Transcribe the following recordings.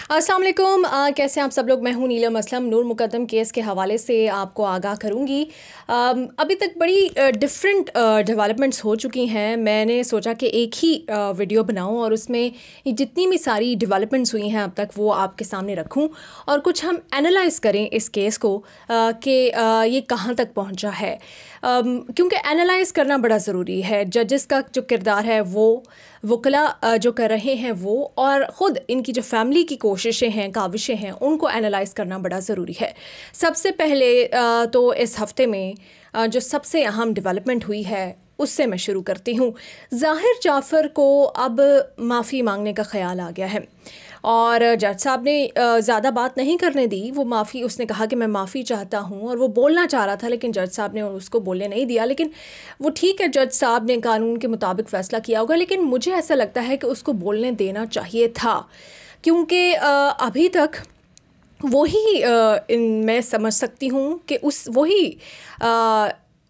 अस्सलाम वालेकुम। कैसे हैं आप सब लोग। मैं हूं नीलम असलम। नूर मुकद्दम केस के हवाले से आपको आगाह करूंगी। अभी तक बड़ी डिफरेंट डेवलपमेंट्स हो चुकी हैं। मैंने सोचा कि एक ही वीडियो बनाऊं और उसमें जितनी भी सारी डेवलपमेंट्स हुई हैं अब तक वो आपके सामने रखूं और कुछ हम एनालाइज़ करें इस केस को कि ये कहाँ तक पहुंचा है। क्योंकि एनालाइज़ करना बड़ा ज़रूरी है। जजेस का जो किरदार है वो वकला जो कर रहे हैं वो और ख़ुद इनकी जो फैमिली की कोशिशें हैं, काविशें हैं, उनको एनालाइज़ करना बड़ा ज़रूरी है। सबसे पहले तो इस हफ़्ते में जो सबसे अहम डेवलपमेंट हुई है उससे मैं शुरू करती हूँ। ज़ाहिर जाफ़र को अब माफ़ी मांगने का ख़्याल आ गया है और जज साहब ने ज़्यादा बात नहीं करने दी। वो माफ़ी उसने कहा कि मैं माफ़ी चाहता हूँ और वो बोलना चाह रहा था लेकिन जज साहब ने उसको बोलने नहीं दिया। लेकिन वो ठीक है, जज साहब ने कानून के मुताबिक फ़ैसला किया होगा, लेकिन मुझे ऐसा लगता है कि उसको बोलने देना चाहिए था क्योंकि अभी तक वही मैं समझ सकती हूँ कि उस वही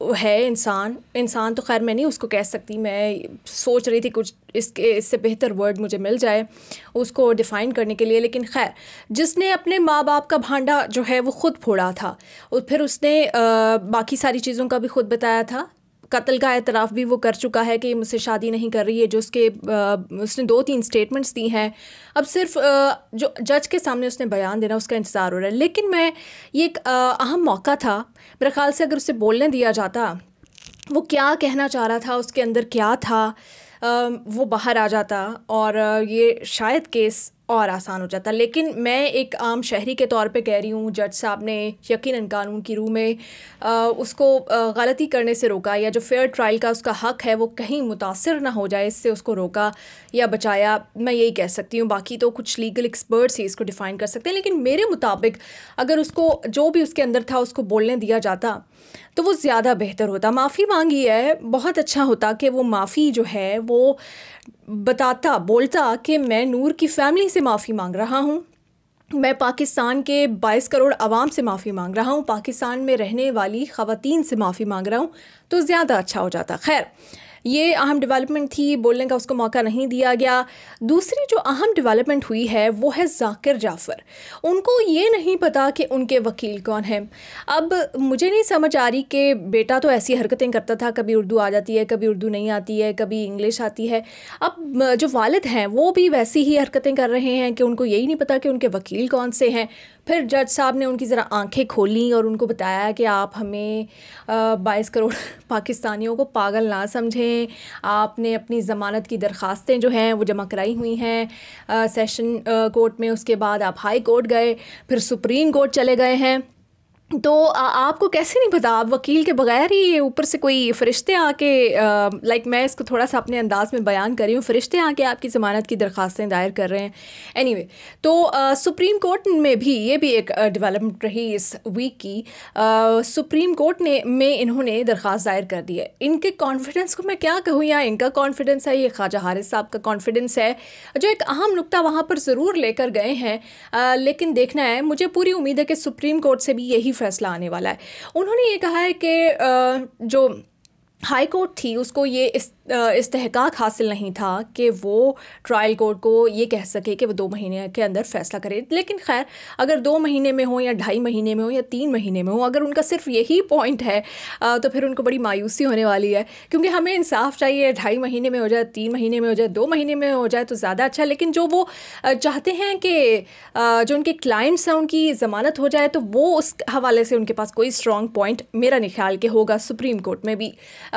है इंसान तो खैर मैं नहीं उसको कह सकती। मैं सोच रही थी कुछ इससे बेहतर वर्ड मुझे मिल जाए उसको डिफ़ाइन करने के लिए, लेकिन खैर जिसने अपने माँ बाप का भांडा जो है वो ख़ुद फोड़ा था और फिर उसने बाकी सारी चीज़ों का भी ख़ुद बताया था। कत्ल का एतराफ़ भी वो कर चुका है कि मुझसे शादी नहीं कर रही है, जो उसने 2-3 स्टेटमेंट्स दी हैं। अब सिर्फ जो जज के सामने उसने बयान देना उसका इंतज़ार हो रहा है। लेकिन ये एक अहम मौका था मेरे ख़्याल से। अगर उसे बोलने दिया जाता, वो क्या कहना चाह रहा था, उसके अंदर क्या था, वो बाहर आ जाता और ये शायद केस और आसान हो जाता। लेकिन मैं एक आम शहरी के तौर पे कह रही हूँ, जज साहब ने यकीनन कानून की रूह में उसको गलती करने से रोका, या जो फेयर ट्रायल का उसका हक़ है वो कहीं मुतासिर ना हो जाए इससे उसको रोका या बचाया। मैं यही कह सकती हूँ। बाकी तो कुछ लीगल एक्सपर्ट्स ही इसको डिफ़ाइन कर सकते हैं, लेकिन मेरे मुताबिक अगर उसको जो भी उसके अंदर था उसको बोलने दिया जाता तो वो ज़्यादा बेहतर होता। माफ़ी मांगी है, बहुत अच्छा होता कि वो माफ़ी जो है वो बोलता कि मैं नूर की फ़ैमिली से माफ़ी मांग रहा हूँ, मैं पाकिस्तान के 22 करोड़ आवाम से माफ़ी मांग रहा हूँ, पाकिस्तान में रहने वाली ख़वातीन से माफ़ी मांग रहा हूँ, तो ज़्यादा अच्छा हो जाता। खैर ये अहम डेवलपमेंट थी, बोलने का उसको मौका नहीं दिया गया। दूसरी जो अहम डेवलपमेंट हुई है वो है ज़ाकिर जाफ़र। उनको ये नहीं पता कि उनके वकील कौन हैं। अब मुझे नहीं समझ आ रही कि बेटा तो ऐसी हरकतें करता था, कभी उर्दू आ जाती है, कभी उर्दू नहीं आती है, कभी इंग्लिश आती है। अब जो वालिद हैं वो भी वैसी ही हरकतें कर रहे हैं कि उनको यही नहीं पता कि उनके वकील कौन से हैं। फिर जज साहब ने उनकी ज़रा आंखें खोली और उनको बताया कि आप हमें 22 करोड़ पाकिस्तानियों को पागल ना समझें। आपने अपनी ज़मानत की दरख्वास्तें जो हैं वो जमा कराई हुई हैं सेशन कोर्ट में, उसके बाद आप हाई कोर्ट गए, फिर सुप्रीम कोर्ट चले गए हैं। तो आपको कैसे नहीं पता, आप वकील के बगैर ही ऊपर से कोई फ़रिश्ते आके लाइक मैं इसको थोड़ा सा अपने अंदाज में बयान कर रही हूँ, फ़रिश्ते आके आपकी ज़मानत की दरख्वास्तें दायर कर रहे हैं। एनीवे तो सुप्रीम कोर्ट में भी ये भी एक डेवलपमेंट रही इस वीक की। सुप्रीम कोर्ट में इन्होंने दरख्वास्त दायर कर दी है। इनके कॉन्फिडेंस को मैं क्या कहूँ, या इनका कॉन्फिडेंस है, ये ख्वाजा हारिस साहब का कॉन्फिडेंस है, जो एक अहम नुक्ता वहाँ पर ज़रूर लेकर गए हैं। लेकिन देखना है, मुझे पूरी उम्मीद है कि सुप्रीम कोर्ट से भी यही फैसला आने वाला है। उन्होंने ये कहा है कि जो हाई कोर्ट थी उसको ये इस्तेहकाक हासिल नहीं था कि वो ट्रायल कोर्ट को ये कह सके कि वो 2 महीने के अंदर फ़ैसला करे। लेकिन खैर अगर 2 महीने में हो या 2.5 महीने में हो या 3 महीने में हो, अगर उनका सिर्फ यही पॉइंट है तो फिर उनको बड़ी मायूसी होने वाली है, क्योंकि हमें इंसाफ चाहिए। 2.5 महीने में हो जाए, 3 महीने में हो जाए, 2 महीने में हो जाए तो ज़्यादा अच्छा। लेकिन जो वो चाहते हैं कि जो उनके क्लाइंट्स हैं उनकी ज़मानत हो जाए, तो वो उस हवाले से उनके पास कोई स्ट्रॉन्ग पॉइंट मेरा नहीं ख्याल के होगा सुप्रीम कोर्ट में भी।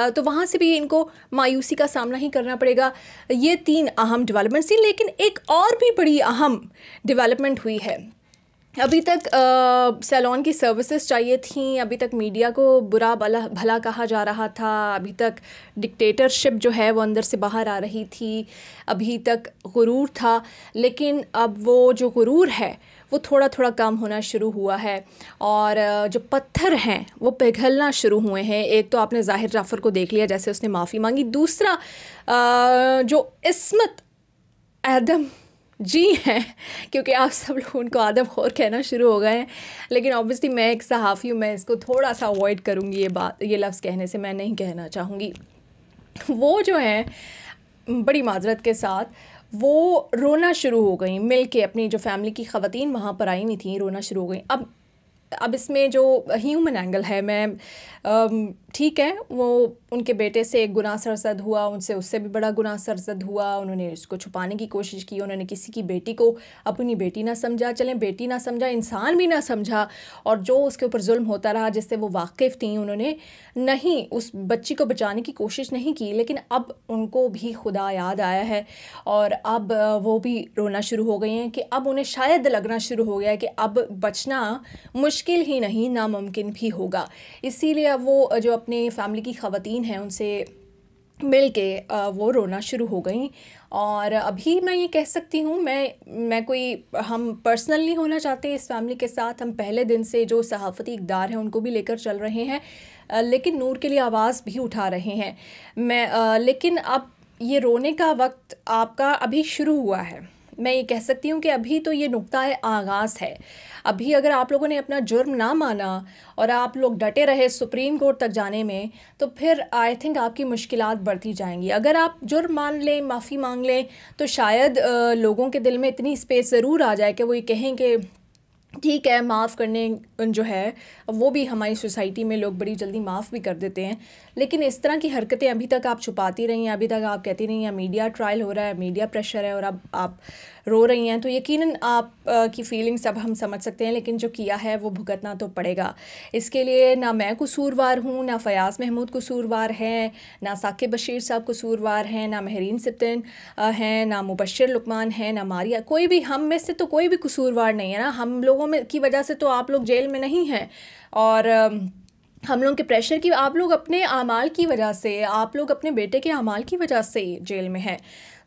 तो वहाँ से भी इनको मायूसी का सामना ही करना पड़ेगा। ये 3 अहम डेवलपमेंट्स थी, लेकिन एक और भी बड़ी अहम डेवलपमेंट हुई है। अभी तक सैलून की सर्विसेज चाहिए थी, अभी तक मीडिया को बुरा भला कहा जा रहा था, अभी तक डिक्टेटरशिप जो है वो अंदर से बाहर आ रही थी, अभी तक गुरूर था। लेकिन अब वो जो गुरूर है वो थोड़ा थोड़ा कम होना शुरू हुआ है और जो पत्थर हैं वो पिघलना शुरू हुए हैं। एक तो आपने ज़ाहिर जाफ़र को देख लिया, जैसे उसने माफ़ी मांगी। दूसरा जो इस्मत आदम जी हैं, क्योंकि आप सब लोग उनको आदम खोर कहना शुरू हो गए हैं, लेकिन ऑब्वियसली मैं एक सहाफ़ी हूँ, मैं इसको थोड़ा सा अवॉइड करूँगी, ये लफ्ज़ कहने से मैं नहीं कहना चाहूँगी। वो जो हैं बड़ी माजरत के साथ वो रोना शुरू हो गई मिल के, अपनी जो फैमिली की ख़वातीन वहाँ पर आई हुई थी रोना शुरू हो गई। अब इसमें जो ह्यूमन एंगल है, मैं ठीक है, वो उनके बेटे से एक गुनाह सरजद हुआ, उनसे उससे भी बड़ा गुनाह सरजद हुआ, उन्होंने उसको छुपाने की कोशिश की, उन्होंने किसी की बेटी को अपनी बेटी ना समझा, चलें बेटी ना समझा, इंसान भी ना समझा, और जो उसके ऊपर जुल्म होता रहा जिससे वो वाकिफ़ थी, उन्होंने नहीं उस बच्ची को बचाने की कोशिश नहीं की। लेकिन अब उनको भी खुदा याद आया है और अब वो भी रोना शुरू हो गई हैं कि अब उन्हें शायद लगना शुरू हो गया है कि अब बचना मुश्किल ही नहीं नामुमकिन भी होगा। इसीलिए अब वो जो अपने फैमिली की ख़वातीन हैं उनसे मिल के वो रोना शुरू हो गई। और अभी मैं ये कह सकती हूँ, मैं कोई हम पर्सनल नहीं होना चाहते इस फैमिली के साथ, हम पहले दिन से जो सहाफ़ती इक़दार हैं उनको भी लेकर चल रहे हैं, लेकिन नूर के लिए आवाज़ भी उठा रहे हैं। लेकिन अब ये रोने का वक्त आपका अभी शुरू हुआ है। मैं ये कह सकती हूँ कि अभी तो ये नुक्ता आगाज़ है। अभी अगर आप लोगों ने अपना जुर्म ना माना और आप लोग डटे रहे सुप्रीम कोर्ट तक जाने में, तो फिर आई थिंक आपकी मुश्किलात बढ़ती जाएंगी। अगर आप जुर्म मान लें, माफ़ी मांग लें, तो शायद लोगों के दिल में इतनी स्पेस ज़रूर आ जाए कि वो ये कहें कि ठीक है, माफ़ करने जो है वो भी हमारी सोसाइटी में लोग बड़ी जल्दी माफ़ भी कर देते हैं। लेकिन इस तरह की हरकतें अभी तक आप छुपाती रही हैं, अभी तक आप कहती रही हैं मीडिया ट्रायल हो रहा है, मीडिया प्रेशर है, और अब आप रो रही हैं, तो यकीनन आप की फ़ीलिंग्स अब हम समझ सकते हैं। लेकिन जो किया है वो भुगतना तो पड़ेगा। इसके लिए ना मैं कसूरवार हूँ, ना फ़याज़ महमूद कसूरवार हैं, ना साकिब बशीर साहब कसूरवार हैं, ना महरीन सिप्तन हैं, ना मुबश्शिर लुकमान हैं, ना मारिया, कोई भी हम में से तो कोई भी कसूरवार नहीं है ना। हम लोगों में की वजह से तो आप लोग जेल में नहीं हैं, और हम लोगों के प्रेशर की, आप लोग अपने आमाल की वजह से, आप लोग अपने बेटे के आमाल की वजह से जेल में हैं।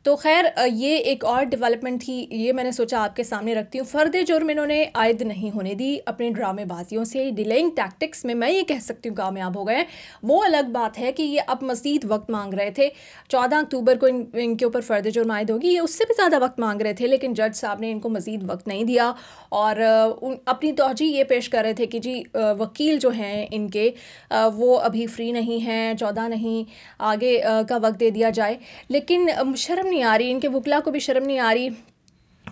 तो खैर ये एक और डेवलपमेंट थी, ये मैंने सोचा आपके सामने रखती हूँ। फ़र्द जुर्म इन्होंने आयद नहीं होने दी अपने ड्रामेबाजियों से, डिलेइंग टैक्टिक्स में मैं ये कह सकती हूँ कामयाब हो गए। वो अलग बात है कि ये अब मज़ीद वक्त मांग रहे थे। 14 अक्टूबर को इनके ऊपर फ़र्द जुर्म आयद होगी, ये उससे भी ज़्यादा वक्त मांग रहे थे, लेकिन जज साहब ने इनको मज़ीद वक्त नहीं दिया और अपनी तौजी ये पेश कर रहे थे कि जी वकील जो हैं इनके वो अभी फ्री नहीं हैं, 14 नहीं, आगे का वक्त दे दिया जाए। लेकिन शर्म नहीं आ रही, इनके वकीला को भी शर्म नहीं आ रही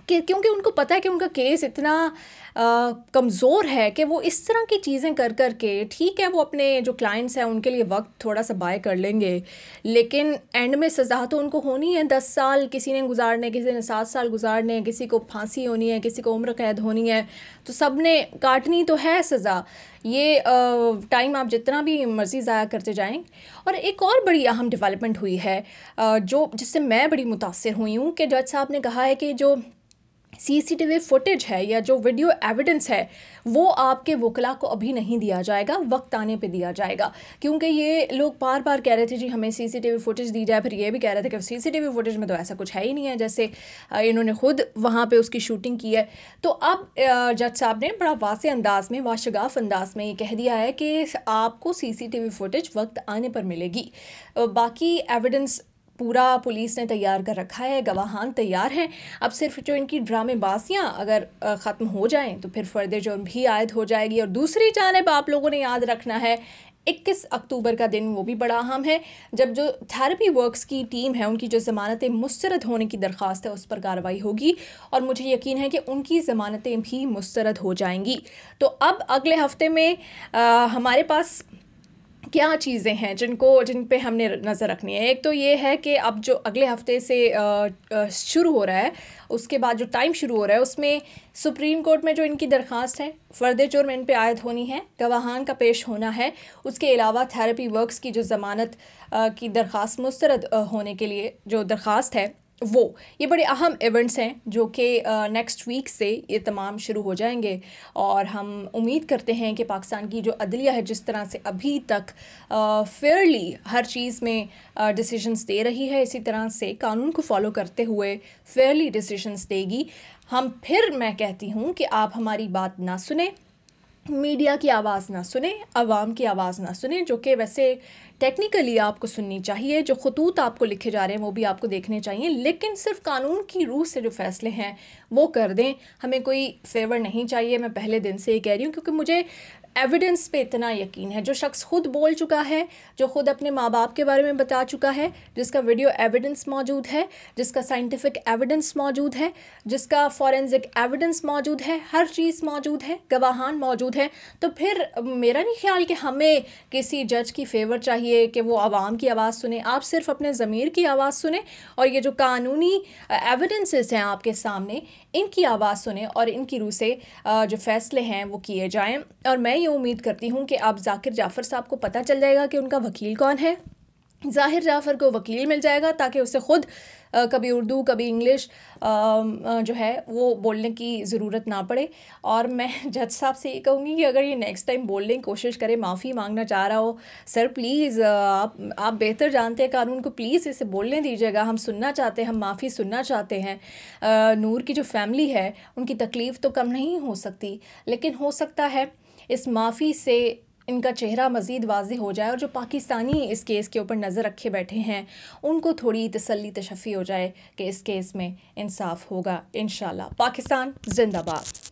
कि क्योंकि उनको पता है कि उनका केस इतना कमज़ोर है कि वो इस तरह की चीज़ें कर कर के, ठीक है वो अपने जो क्लाइंट्स हैं उनके लिए वक्त थोड़ा सा बाय कर लेंगे, लेकिन एंड में सज़ा तो उनको होनी है। 10 साल किसी ने गुजारने, किसी ने 7 साल गुजारने, किसी को फांसी होनी है, किसी को उम्र कैद होनी है, तो सब ने काटनी तो है सज़ा। ये टाइम आप जितना भी मर्ज़ी ज़ाया करते जाएं। और एक और बड़ी अहम डेवलपमेंट हुई है जो जिससे मैं बड़ी मुतासिर हुई हूँ कि जज साहब ने कहा है कि जो CCTV फुटेज है या जो वीडियो एविडेंस है वो आपके वकला को अभी नहीं दिया जाएगा, वक्त आने पे दिया जाएगा। क्योंकि ये लोग बार बार कह रहे थे जी हमें CCTV फुटेज दी जाए, फिर ये भी कह रहे थे कि CCTV फुटेज में तो ऐसा कुछ है ही नहीं है, जैसे इन्होंने खुद वहाँ पे उसकी शूटिंग की है। तो अब जज साहब ने बड़ा वाज़ेह अंदाज में, वाशगाफ अंदाज में ये कह दिया है कि आपको CCTV फुटेज वक्त आने पर मिलेगी। बाकी एविडेंस पूरा पुलिस ने तैयार कर रखा है, गवाहान तैयार हैं। अब सिर्फ जो इनकी ड्रामेबाजियाँ अगर ख़त्म हो जाएं तो फिर फ़र्द जुर्म भी आयद हो जाएगी। और दूसरी जानिब आप लोगों ने याद रखना है 21 अक्टूबर का दिन वो भी बड़ा अहम है, जब जो थेरेपी वर्क्स की टीम है उनकी जो ज़मानतें मुस्तरद होने की दरख्वास्त है उस पर कार्रवाई होगी, और मुझे यकीन है कि उनकी ज़मानतें भी मुस्तरद हो जाएंगी। तो अब अगले हफ्ते में हमारे पास क्या चीज़ें हैं जिन पे हमने नज़र रखनी है। एक तो ये है कि अब जो अगले हफ्ते से शुरू हो रहा है, उसके बाद जो टाइम शुरू हो रहा है उसमें सुप्रीम कोर्ट में जो इनकी दरख्वास्त है फ़र्द जुर्म इन पे आयद होनी है, गवाहान का पेश होना है। उसके अलावा थेरेपी वर्क्स की जो ज़मानत की दरख्वास्त मुस्तरद होने के लिए जो दरख्वास्त है वो, ये बड़े अहम इवेंट्स हैं जो कि नेक्स्ट वीक से ये तमाम शुरू हो जाएंगे। और हम उम्मीद करते हैं कि पाकिस्तान की जो अदलिया है जिस तरह से अभी तक फेयरली हर चीज़ में डिसीजंस दे रही है, इसी तरह से कानून को फॉलो करते हुए फेयरली डिसीजंस देगी। मैं कहती हूँ कि आप हमारी बात ना सुने, मीडिया की आवाज़ ना सुने, अवाम की आवाज़ ना सुने, जो कि वैसे टेक्निकली आपको सुननी चाहिए। जो खतूत आपको लिखे जा रहे हैं वो भी आपको देखने चाहिए, लेकिन सिर्फ कानून की रूह से जो फ़ैसले हैं वो कर दें। हमें कोई फेवर नहीं चाहिए, मैं पहले दिन से ही कह रही हूँ, क्योंकि मुझे एविडेंस पे इतना यकीन है, जो शख्स खुद बोल चुका है, जो खुद अपने माँ बाप के बारे में बता चुका है, जिसका वीडियो एविडेंस मौजूद है, जिसका साइंटिफिक एविडेंस मौजूद है, जिसका फॉरेंसिक एविडेंस मौजूद है, हर चीज़ मौजूद है, गवाहान मौजूद है, तो फिर मेरा नहीं ख्याल कि हमें किसी जज की फेवर चाहिए कि वो आवाम की आवाज़ सुने। आप सिर्फ अपने ज़मीर की आवाज़ सुने और ये जो कानूनी एविडेंसेस हैं आपके सामने, इनकी आवाज़ सुने और इनकी रूह से जो फ़ैसले हैं वो किए जाएं। और मैं ये उम्मीद करती हूँ कि अब ज़ाकिर जाफ़र साहब को पता चल जाएगा कि उनका वकील कौन है। ज़ाहिर जाफ़र को वकील मिल जाएगा ताकि उसे ख़ुद कभी उर्दू कभी इंग्लिश जो है वो बोलने की ज़रूरत ना पड़े। और मैं जज साहब से ये कहूँगी कि अगर ये नेक्स्ट टाइम बोलने की कोशिश करे, माफ़ी मांगना चाह रहा हो, सर प्लीज़ आप बेहतर जानते हैं कानून को, प्लीज़ इसे बोलने दीजिएगा, हम सुनना चाहते हैं, हम माफ़ी सुनना चाहते हैं। नूर की जो फैमिली है उनकी तकलीफ़ तो कम नहीं हो सकती, लेकिन हो सकता है इस माफ़ी से इनका चेहरा मज़ीद वाज़ेह हो जाए और जो पाकिस्तानी इस केस के ऊपर नज़र रखे बैठे हैं उनको थोड़ी तसल्ली तशफ़ी हो जाए कि इस केस में इंसाफ होगा इंशाल्लाह। पाकिस्तान जिंदाबाद।